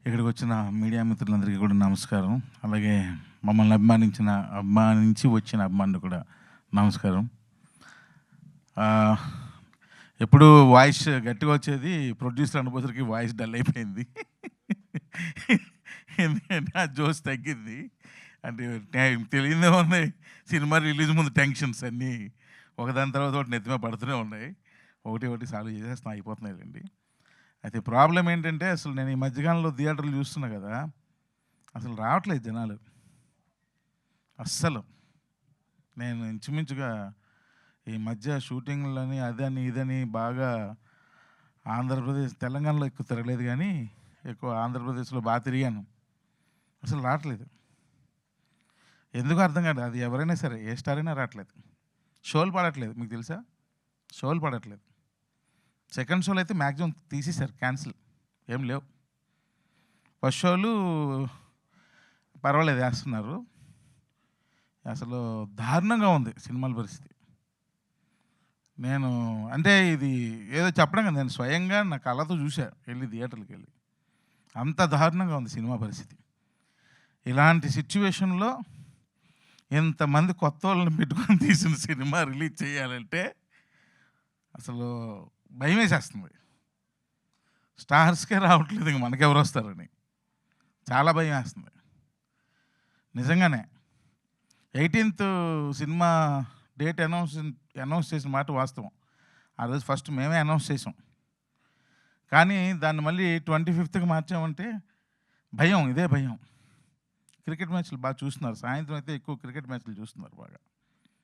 ఇక్కడికి వచ్చిన మీడియా మిత్రులందరికీ కూడా నమస్కారం. అలాగే మమ్మల్ని అభిమానించి వచ్చిన అభిమానులు కూడా నమస్కారం. ఎప్పుడు వాయిస్ గట్టిగా వచ్చేది, ప్రొడ్యూసర్ అనుభూతికి వాయిస్ డల్ అయిపోయింది. ఎందుకంటే ఆ జోస్ తగ్గింది. అంటే తెలియదే ఉన్నాయి, సినిమా రిలీజ్ ముందు టెన్షన్స్ అన్నీ ఒకదాని తర్వాత ఒకటి నెత్తిమే పడుతూనే ఉన్నాయి. ఒకటి ఒకటి సాల్వ్ చేసేస్తున్నాం, అయిపోతున్నాయండి. అయితే ప్రాబ్లం ఏంటంటే, అసలు నేను ఈ మధ్యకాలంలో థియేటర్లు చూస్తున్నా కదా, అసలు రావట్లేదు జనాలు అస్సలు. నేను ఇంచుమించుగా ఈ మధ్య షూటింగ్లని అదని ఇదని బాగా ఆంధ్రప్రదేశ్, తెలంగాణలో ఎక్కువ తిరగలేదు, కానీ ఎక్కువ ఆంధ్రప్రదేశ్లో బాగా తిరిగాను. అసలు రావట్లేదు, ఎందుకు అర్థం కాదు. అది ఎవరైనా సరే, ఏ స్టార్ అయినా రావట్లేదు. షోలు పడట్లేదు, మీకు తెలుసా? షోలు పడట్లేదు. సెకండ్ షోలు అయితే మ్యాక్సిమం తీసేశారు, క్యాన్సిల్, ఏం లేవు. ఫస్ట్ షోలు పర్వాలేదు, వేస్తున్నారు. అసలు దారుణంగా ఉంది సినిమాల పరిస్థితి. నేను అంటే ఇది ఏదో చెప్పడం కదా, నేను స్వయంగా నా కళ్ళతో చూసా, వెళ్ళి థియేటర్కి వెళ్ళి. అంత దారుణంగా ఉంది సినిమా పరిస్థితి. ఇలాంటి సిచ్యువేషన్లో ఇంతమంది కొత్త వాళ్ళని పెట్టుకొని తీసిన సినిమా రిలీజ్ చేయాలంటే అసలు భయం వేసేస్తుంది. స్టార్స్కే రావట్లేదు, ఇంక మనకెవరు వస్తారని చాలా భయం వేస్తుంది నిజంగానే. 18th సినిమా డేట్ అనౌన్స్ చేసిన మాట వాస్తవం. ఆ రోజు ఫస్ట్ మేమే అనౌన్స్ చేసాం, కానీ దాన్ని మళ్ళీ 25th మార్చామంటే భయం, ఇదే భయం. క్రికెట్ మ్యాచ్లు బాగా చూస్తున్నారు, సాయంత్రం అయితే ఎక్కువ క్రికెట్ మ్యాచ్లు చూస్తున్నారు బాగా.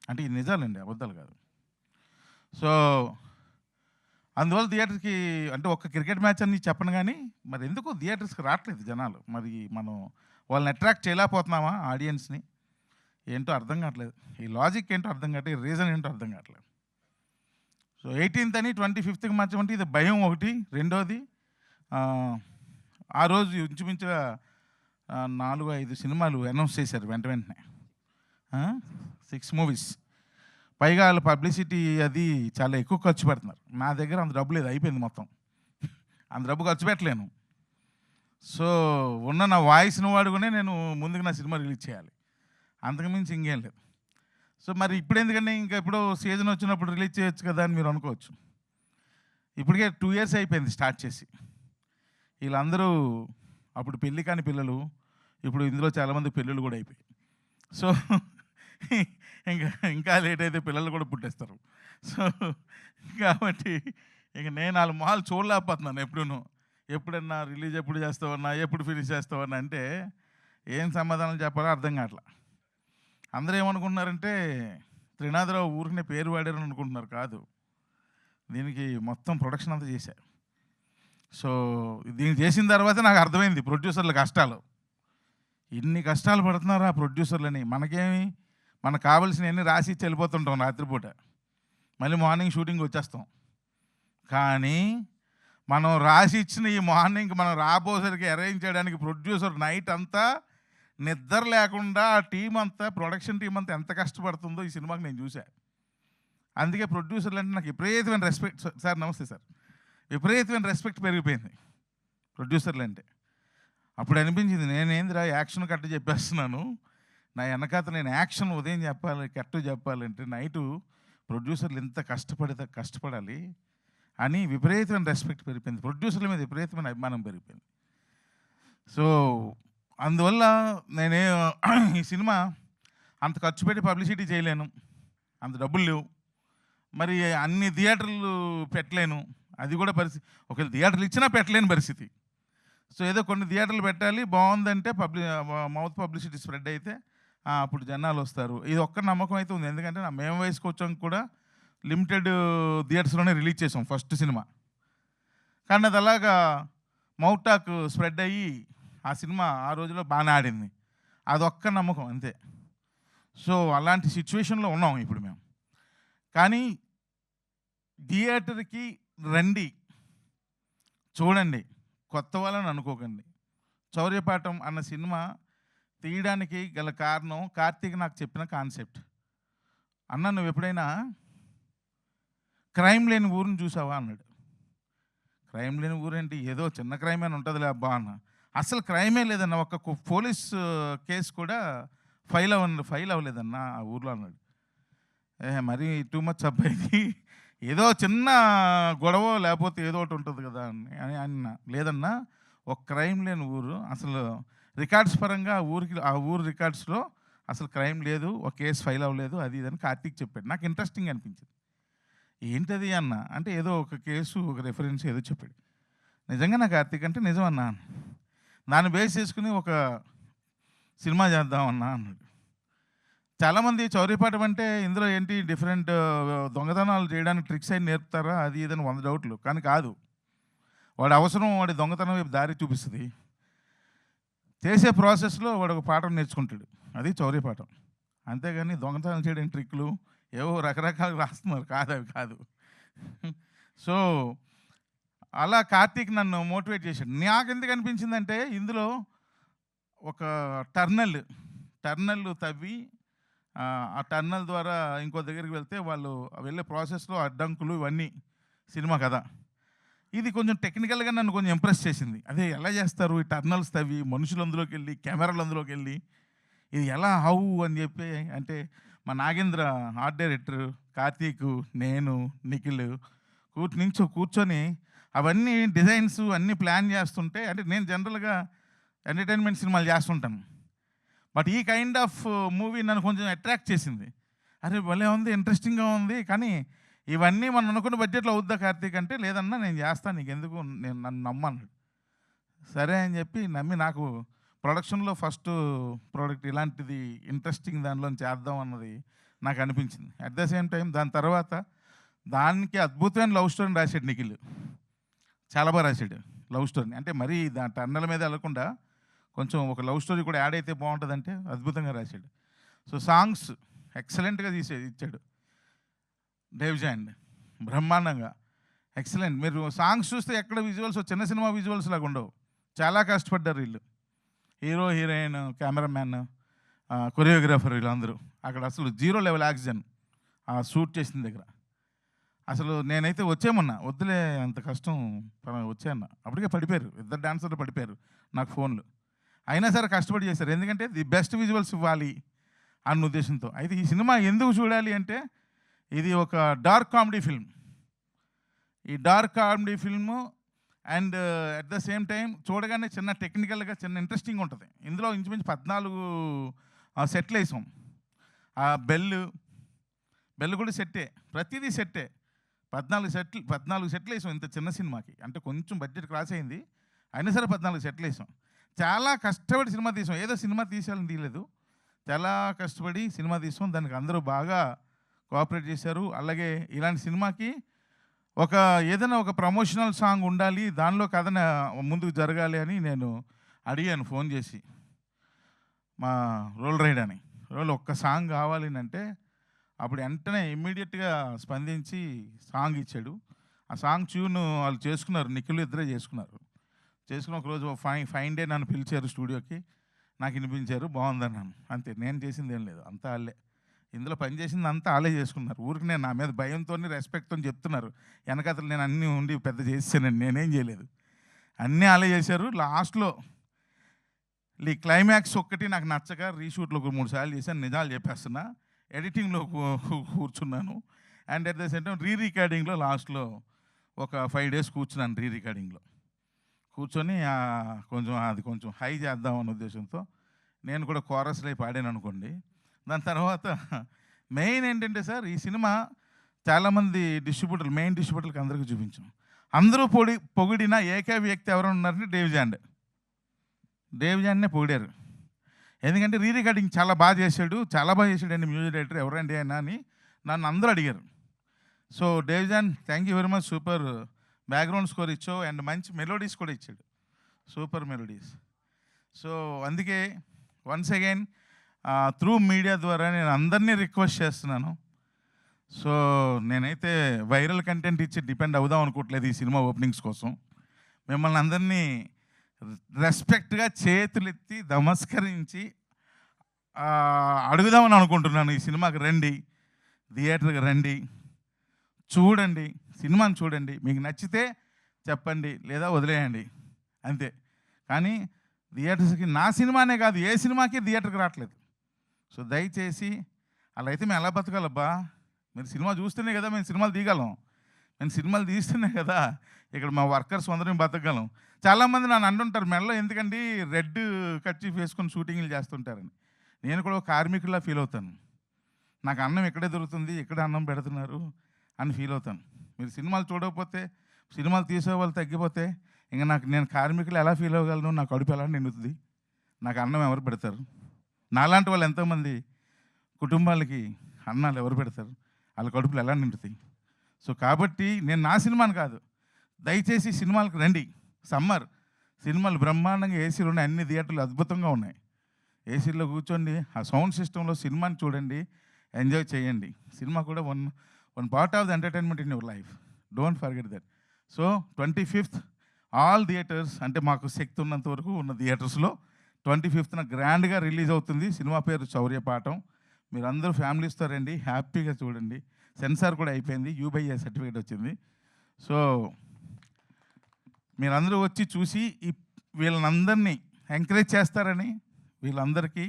అంటే ఇది నిజాలండి, అబద్ధాలు కాదు. సో అందువల్ల థియేటర్కి, అంటే ఒక్క క్రికెట్ మ్యాచ్ అని చెప్పను, కానీ మరి ఎందుకు థియేటర్స్కి రావట్లేదు జనాలు? మరి మనం వాళ్ళని అట్రాక్ట్ చేయలేకపోతున్నామా ఆడియన్స్ని? ఏంటో అర్థం కావట్లేదు. ఈ లాజిక్ ఏంటో అర్థం కావట్లేదు, రీజన్ ఏంటో అర్థం కావట్లేదు. సో 18th అని 25th మార్చమంటే ఇది భయం ఒకటి. రెండోది, ఆ రోజు ఇంచుమించుగా 4-5 సినిమాలు అనౌన్స్ చేశారు వెంటనే, 6 మూవీస్. పైగా వాళ్ళ పబ్లిసిటీ అది చాలా ఎక్కువ ఖర్చు పెడుతున్నారు. నా దగ్గర అంత డబ్బు లేదు, అయిపోయింది మొత్తం. అంత డబ్బు ఖర్చు పెట్టలేను. సో ఉన్న నా వాయిస్ని వాడుకునే నేను ముందుకు నా సినిమా రిలీజ్ చేయాలి, అంతకుమించి ఇంకేం లేదు. సో మరి ఇప్పుడు ఎందుకంటే, ఇంకా ఎప్పుడో సీజన్ వచ్చినప్పుడు రిలీజ్ చేయొచ్చు కదా అని మీరు అనుకోవచ్చు. ఇప్పటికే 2 years అయిపోయింది స్టార్ట్ చేసి. వీళ్ళందరూ అప్పుడు పెళ్ళి కాని పిల్లలు, ఇప్పుడు ఇందులో చాలామంది పెళ్ళిళ్ళు కూడా అయిపోయాయి. సో ఇంకా లేట్ అయితే పిల్లలు కూడా పుట్టేస్తారు. సో కాబట్టి ఇక నేను వాళ్ళ మొహాలు చూడలేకపోతున్నాను. ఎప్పుడన్నా రిలీజ్ ఎప్పుడు చేస్తావన్నా, ఎప్పుడు ఫినిష్ చేస్తావన్నా అంటే ఏం సమాధానం చెప్పాలో అర్థం కావట్లా. అందరూ ఏమనుకుంటున్నారంటే, త్రినాథరావు ఊరికనే పేరు వాడారని అనుకుంటున్నారు. కాదు, దీనికి మొత్తం ప్రొడక్షన్ అంతా చేశారు. సో దీనికి చేసిన తర్వాత నాకు అర్థమైంది ప్రొడ్యూసర్ల కష్టాలు. ఇన్ని కష్టాలు పడుతున్నారా ప్రొడ్యూసర్లని? మనకు కావాల్సినవన్నీ రాసి ఇచ్చి వెళ్ళిపోతుంటాం రాత్రిపూట, మళ్ళీ మార్నింగ్ షూటింగ్ వచ్చేస్తాం. కానీ మనం రాసి ఇచ్చిన ఈ మార్నింగ్ మనం రాబోసరికి అరేంజ్ చేయడానికి ప్రొడ్యూసర్ నైట్ అంతా నిద్ర లేకుండా, ఆ టీం అంతా, ప్రొడక్షన్ టీం అంతా ఎంత కష్టపడుతుందో ఈ సినిమాకి నేను చూశాను. అందుకే ప్రొడ్యూసర్లు అంటే నాకు విపరీతమైన రెస్పెక్ట్. సార్ నమస్తే సార్. విపరీతమైన రెస్పెక్ట్ పెరిగిపోయింది ప్రొడ్యూసర్లు అంటే. అప్పుడు అనిపించింది, నేనేందిరా యాక్షన్ కట్ట చెప్పేస్తున్నాను, నా వెనకాత నేను యాక్షన్ ఉదయం చెప్పాలి, కట్టు చెప్పాలంటే నైటు ప్రొడ్యూసర్లు ఎంత కష్టపడాలి అని విపరీతమైన రెస్పెక్ట్ పెరిగిపోయింది. ప్రొడ్యూసర్ల మీద విపరీతమైన అభిమానం పెరిగిపోయింది. సో అందువల్ల నేనే ఈ సినిమా అంత ఖర్చు పెట్టి పబ్లిసిటీ చేయలేను, అంత డబ్బులు లేవు, మరి అన్ని థియేటర్లు పెట్టలేను, అది కూడా పరిస్థితి. ఒకవేళ థియేటర్లు ఇచ్చినా పెట్టలేని పరిస్థితి. సో ఏదో కొన్ని థియేటర్లు పెట్టాలి, బాగుందంటే మౌత్ పబ్లిసిటీ స్ప్రెడ్ అయితే అప్పుడు జనాలు వస్తారు. ఇది ఒక్క నమ్మకం అయితే ఉంది. ఎందుకంటే మేము వయసుకు వచ్చాం కూడా లిమిటెడ్ థియేటర్స్లోనే రిలీజ్ చేసాం ఫస్ట్ సినిమా, కానీ అది అలాగా మౌత్ టాక్ స్ప్రెడ్ అయ్యి ఆ సినిమా ఆ రోజులో బాగానే ఆడింది. అదొక్క నమ్మకం అంతే. సో అలాంటి సిచ్యువేషన్లో ఉన్నాం ఇప్పుడు మేము. కానీ థియేటర్కి రండి, చూడండి, కొత్త వాళ్ళని అనుకోకండి. చౌర్యపాఠం అన్న సినిమా తీయడానికి గల కారణం కార్తీక్ నాకు చెప్పిన కాన్సెప్ట్. అన్న, నువ్వు ఎప్పుడైనా క్రైమ్ లేని ఊరిని చూసావా అన్నాడు. క్రైమ్ లేని ఊరేంటి, ఏదో చిన్న క్రైమ్ అని ఉంటుందిలే అబ్బా అన్న. అసలు క్రైమే లేదన్న, ఒక్క పోలీస్ కేసు కూడా ఫైల్ అవ్వలేదన్న ఆ ఊర్లో అన్నాడు. మరీ టూ మచ్ అబ్బాయిది, ఏదో చిన్న గొడవ లేకపోతే ఏదో ఒకటి ఉంటుంది కదా అని అన్న. లేదన్నా, ఒక క్రైమ్ లేని ఊరు, అసలు రికార్డ్స్ పరంగా ఆ ఊరు రికార్డ్స్లో అసలు క్రైమ్ లేదు, ఒక కేసు ఫైల్ అవ్వలేదు, అది ఇదని కార్తీక్ చెప్పాడు. నాకు ఇంట్రెస్టింగ్ అనిపించింది. ఏంటది అన్న అంటే, ఏదో ఒక కేసు, ఒక రెఫరెన్స్ ఏదో చెప్పాడు. నిజంగా నాకు కార్తీక్ అంటే నిజం అన్నా, దాన్ని బేస్ చేసుకుని ఒక సినిమా చేద్దామన్నా అన్నాడు. చాలామంది చౌర్యపాఠం అంటే ఇందులో ఏంటి డిఫరెంట్ దొంగతనాలు చేయడానికి ట్రిక్స్ అయిన నేర్పుతారా, అది ఇదని 100 డౌట్లు. కానీ కాదు, వాడి అవసరం వాడి దొంగతనం వైపు దారి చూపిస్తుంది. చేసే ప్రాసెస్లో వాడు ఒక పాఠం నేర్చుకుంటాడు, అది చౌర్యపాఠం. అంతేగాని దొంగతనం చేయడానికి ట్రిక్లు ఏవో రకరకాలు రాస్తున్నారు, కాదు అవి కాదు. సో అలా కార్తీక్ నన్ను మోటివేట్ చేశాడు. నాకు ఎందుకు అనిపించిందంటే, ఇందులో ఒక టర్నల్ తవ్వి ఆ టర్నల్ ద్వారా ఇంకో దగ్గరికి వెళ్తే వాళ్ళు వెళ్ళే ప్రాసెస్లో అడ్డంకులు ఇవన్నీ సినిమా కదా. ఇది కొంచెం టెక్నికల్గా నన్ను కొంచెం ఇంప్రెస్ చేసింది. అదే ఎలా చేస్తారు ఈ టర్నల్స్ తవ్వి, మనుషులు అందులోకి వెళ్ళి, కెమెరాలు అందులోకి వెళ్ళి, ఇది ఎలా హౌ అని చెప్పి. అంటే మా నాగేంద్ర ఆర్ట్ డైరెక్టర్, కార్తీక్, నేను, నిఖిల్ కూర్చొని అవన్నీ డిజైన్స్ అన్నీ ప్లాన్ చేస్తుంటే, అంటే నేను జనరల్గా ఎంటర్టైన్మెంట్ సినిమాలు చేస్తుంటాను, బట్ ఈ కైండ్ ఆఫ్ మూవీ నన్ను కొంచెం అట్రాక్ట్ చేసింది. అరే భలే ఉంది, ఇంట్రెస్టింగ్గా ఉంది, కానీ ఇవన్నీ మనం అనుకున్న బడ్జెట్లో అవుద్దా కార్తీక్ అంటే, లేదన్నా నేను చేస్తాను, నీకు ఎందుకు, నేను నన్ను నమ్మన్నాడు. సరే అని చెప్పి నమ్మి, నాకు ప్రొడక్షన్లో ఫస్ట్ ప్రోడక్ట్ ఇలాంటిది ఇంట్రెస్టింగ్ దానిలో చేద్దాం అన్నది నాకు అనిపించింది. అట్ ద సేమ్ టైం దాని తర్వాత దానికి అద్భుతమైన లవ్ స్టోరీని రాశాడు నిఖిల్. చాలా బాగా రాశాడు లవ్ స్టోరీని. అంటే మరీ దాని టర్నల మీద వెళ్ళకుండా కొంచెం ఒక లవ్ స్టోరీ కూడా యాడ్ అయితే బాగుంటుందంటే అద్భుతంగా రాశాడు. సో సాంగ్స్ ఎక్సలెంట్గా ఇచ్చాడు డేవ్జాన్, బ్రహ్మాండంగా ఎక్సలెంట్. మీరు సాంగ్స్ చూస్తే ఎక్కడ విజువల్స్ చిన్న సినిమా విజువల్స్ లాగా ఉండవు, చాలా కష్టపడ్డారు వీళ్ళు. హీరో, హీరోయిన్, కెమెరామ్యాన్, కొరియోగ్రాఫర్, వీళ్ళందరూ అక్కడ అసలు 0 లెవెల్ ఆక్సిజన్ ఆ షూట్ చేసిన దగ్గర. అసలు నేనైతే వచ్చేమన్నా, వద్దులే అంత కష్టం వచ్చాయన్న, అప్పటికే పడిపోయారు, ఇద్దరు డాన్సర్లు పడిపోయారు నాకు ఫోన్లు. అయినా సరే కష్టపడి చేశారు, ఎందుకంటే ది బెస్ట్ విజువల్స్ ఇవ్వాలి అన్న ఉద్దేశంతో. అయితే ఈ సినిమా ఎందుకు చూడాలి అంటే, ఇది ఒక డార్క్ కామెడీ ఫిల్మ్. ఈ dark comedy film and at the same time చూడగానే చిన్న టెక్నికల్గా చిన్న ఇంట్రెస్టింగ్ ఉంటుంది. ఇందులో ఇంచుమించు 14 సెట్లు వేసాం. ఆ బెల్ కూడా సెట్టే, ప్రతిదీ సెట్టే. 14 సెట్లు వేసాం ఇంత చిన్న సినిమాకి. అంటే కొంచెం బడ్జెట్ క్రాస్ అయింది, అయినా సరే 14 సెట్లు వేసాం. చాలా కష్టపడి సినిమా తీసాం, ఏదో సినిమా తీసేయాలని తీయలేదు, చాలా కష్టపడి సినిమా తీసాం. దానికి అందరూ బాగా కోఆపరేట్ చేశారు. అలాగే ఇలాంటి సినిమాకి ఏదైనా ఒక ప్రమోషనల్ సాంగ్ ఉండాలి, దానిలో కథ ముందుకు జరగాలి అని నేను అడిగాను ఫోన్ చేసి మా రోల్ రైడ్ అని. ఒక్క సాంగ్ కావాలి అంటే అప్పుడు వెంటనే ఇమ్మీడియట్గా స్పందించి సాంగ్ ఇచ్చాడు. ఆ సాంగ్ ట్యూన్ వాళ్ళు చేసుకున్నారు, నిఖిల్ ఇద్దరే చేసుకున్నారు. చేసుకుని ఒకరోజు ఫైన్ డే నన్ను పిలిచారు స్టూడియోకి, నాకు వినిపించారు, బాగుందన్నాను. అంతే, నేను చేసింది ఏం లేదు, అంతా వాళ్ళే. ఇందులో పనిచేసింది అంతా వాళ్ళే చేసుకున్నారు. ఊరికి నేను నా మీద భయంతో, రెస్పెక్ట్తో చెప్తున్నారు, వెనకతలు నేను అన్నీ ఉండి పెద్ద చేసానండి, నేనేం చేయలేదు, అన్నీ వాళ్ళే చేశారు. లాస్ట్లో ఈ క్లైమాక్స్ ఒక్కటి నాకు నచ్చక రీషూట్లో 3 సార్లు చేశాను, నిజాలు చెప్పేస్తున్నా. ఎడిటింగ్లో కూర్చున్నాను, and at the same time రికార్డింగ్లో లాస్ట్లో ఒక 5 days కూర్చున్నాను. రికార్డింగ్లో కూర్చొని కొంచెం హై చేద్దామన్న ఉద్దేశంతో నేను కూడా కోరస్లో పాడాను అనుకోండి. దాని తర్వాత మెయిన్ ఏంటంటే సార్, ఈ సినిమా చాలామంది మెయిన్ డిస్ట్రిబ్యూటర్లకు అందరికీ చూపించాం. అందరూ పొగిడిన ఏకైక వ్యక్తి ఎవరు ఉన్నారంటే డేవ్జాన్నే పొగిడారు. ఎందుకంటే రికార్డింగ్ చాలా బాగా చేశాడు అండి మ్యూజిక్ డైరెక్టర్, ఎవరండి అయినా అని నన్ను అందరూ అడిగారు. సో డేవ్జాన్, thank you very much, super background score ఇచ్చావు, అండ్ మంచి మెలోడీస్ కూడా ఇచ్చాడు, సూపర్ మెలోడీస్. సో అందుకే వన్స్ అగైన్ త్రూ మీడియా ద్వారా నేను అందరినీ రిక్వెస్ట్ చేస్తున్నాను. సో నేనైతే వైరల్ కంటెంట్ ఇచ్చి డిపెండ్ అవుదాం అనుకోవట్లేదు ఈ సినిమా ఓపెనింగ్స్ కోసం. మిమ్మల్ని అందరినీ రెస్పెక్ట్గా చేతులెత్తి నమస్కరించి అడుగుదామని అనుకుంటున్నాను. ఈ సినిమాకి రండి, థియేటర్కి రండి, చూడండి, సినిమాని చూడండి, మీకు నచ్చితే చెప్పండి లేదా వదిలేయండి అంతే. కానీ థియేటర్స్‌కి నా సినిమానే కాదు ఏ సినిమాకి థియేటర్‌కి రావట్లేదు. సో దయచేసి అలా అయితే మేము ఎలా బతకాలబ్బా? మీరు సినిమా చూస్తేనే కదా మేము సినిమాలు తీయగలం. మేము సినిమాలు తీస్తేనే కదా ఇక్కడ మా వర్కర్స్ అందరం బతకగలం. చాలామంది నన్ను అంటుంటారు మెడలో ఎందుకండి రెడ్ కర్చీఫ్ వేసుకొని షూటింగ్‌లు చేస్తుంటారని. నేను కూడా ఒక కార్మికుడిలా ఫీల్ అవుతాను. నాకు అన్నం ఇక్కడే దొరుకుతుంది, ఇక్కడే అన్నం పెడుతున్నారు అని ఫీల్ అవుతాను. మీరు సినిమాలు చూడకపోతే, సినిమాలు తీసేవాళ్ళు తగ్గిపోతే ఇంక నేను కార్మికులు ఎలా ఫీల్ అవ్వగలను? నా కడుపు ఎలా నిండుతుంది? నాకు అన్నం ఎవరు పెడతారు? నాలాంటి వాళ్ళు ఎంతోమంది కుటుంబాలకి అన్నాలు ఎవరు పెడతారు? వాళ్ళ కడుపులు ఎలా నిండుతాయి? సో కాబట్టి నేను నా సినిమాని కాదు, దయచేసి సినిమాలకు రండి. సమ్మర్ సినిమాలు బ్రహ్మాండంగా ఏసీలు ఉన్నాయి, అన్ని థియేటర్లు అద్భుతంగా ఉన్నాయి. ఏసీలో కూర్చోండి, ఆ సౌండ్ సిస్టంలో సినిమాని చూడండి, ఎంజాయ్ చేయండి. సినిమా కూడా one part of the entertainment in your life. Don't forget that. So 25th all theatres, అంటే మాకు శక్తి ఉన్నంత వరకు ఉన్న థియేటర్స్లో 25th గ్రాండ్గా రిలీజ్ అవుతుంది. సినిమా పేరు శౌర్యపాఠం. మీరందరూ ఫ్యామిలీస్తో రండి, హ్యాపీగా చూడండి. సెన్సార్ కూడా అయిపోయింది, యూబీఐ సర్టిఫికేట్ వచ్చింది. సో మీరందరూ వచ్చి చూసి వీళ్ళందరినీ ఎంకరేజ్ చేస్తారని, వీళ్ళందరికీ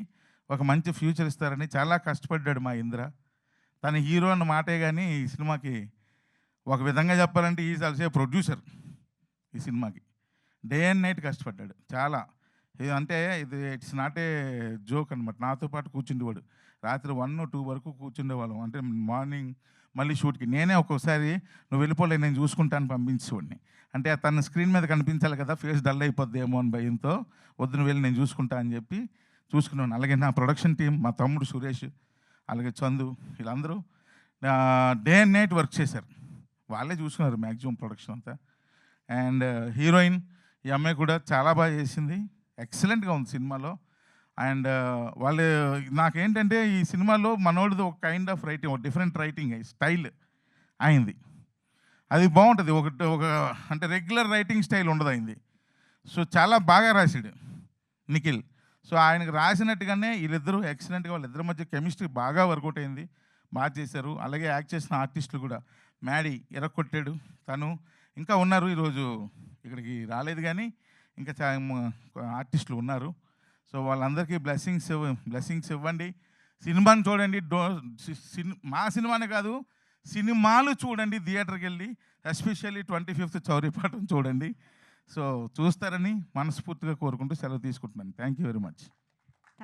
ఒక మంచి ఫ్యూచర్ ఇస్తారని. చాలా కష్టపడ్డాడు మా ఇంద్ర. తన హీరో అన్న మాటే కానీ ఈ సినిమాకి ఒక విధంగా చెప్పాలంటే ఈజ్ ఆల్సో ప్రొడ్యూసర్. ఈ సినిమాకి డే అండ్ నైట్ కష్టపడ్డాడు చాలా. అంటే ఇది ఇట్స్ నాట్ ఏ జోక్ అనమాట. నాతో పాటు కూర్చుండేవాడు, రాత్రి 1, 2 వరకు కూర్చుండేవాళ్ళం. అంటే మార్నింగ్ మళ్ళీ షూట్కి నేనే ఒక్కొక్కసారి నువ్వు వెళ్ళిపోలే నేను చూసుకుంటాను పంపించేవాడిని. అంటే తన స్క్రీన్ మీద కనిపించాలి కదా, ఫేస్ డల్ అయిపోద్దేమో అని భయంతో వద్దు నువ్వు వెళ్ళి నేను చూసుకుంటా అని చెప్పి చూసుకున్నాను. అలాగే నా ప్రొడక్షన్ టీం, మా తమ్ముడు సురేష్, అలాగే చందు, వీళ్ళందరూ డే అండ్ నైట్ వర్క్ చేశారు. వాళ్ళే చూసుకున్నారు మ్యాక్సిమం ప్రొడక్షన్ అంతా. అండ్ హీరోయిన్ ఈ అమ్మాయి కూడా చాలా బాగా చేసింది, ఎక్సలెంట్గా ఉంది సినిమాలో. అండ్ వాళ్ళు నాకేంటంటే ఈ సినిమాలో మనోడిది ఒక కైండ్ ఆఫ్ రైటింగ్, ఒక డిఫరెంట్ రైటింగ్ స్టైల్ అయింది. అది బాగుంటుంది. ఒక అంటే రెగ్యులర్ రైటింగ్ స్టైల్ ఉండదు అయింది. సో చాలా బాగా రాశాడు నిఖిల్. సో ఆయనకు రాసినట్టుగానే వీళ్ళిద్దరూ ఎక్సలెంట్గా, వాళ్ళిద్దరి మధ్య కెమిస్ట్రీ బాగా వర్కౌట్ అయింది, బాగా చేశారు. అలాగే యాక్ట్ చేసిన ఆర్టిస్టులు కూడా, మ్యాడీ ఎరక్కొట్టాడు, తను ఇంకా ఉన్నారు, ఈరోజు ఇక్కడికి రాలేదు కానీ ఇంకా ఆర్టిస్టులు ఉన్నారు. సో వాళ్ళందరికీ బ్లెస్సింగ్స్ ఇవ్వండి. సినిమాని చూడండి. మా సినిమానే కాదు, సినిమాలు చూడండి థియేటర్కి వెళ్ళి. ఎస్పెషల్లీ 25th శౌర్యపాఠం చూడండి. సో చూస్తారని మనస్ఫూర్తిగా కోరుకుంటూ సెలవు తీసుకుంటున్నాను. Thank you very much.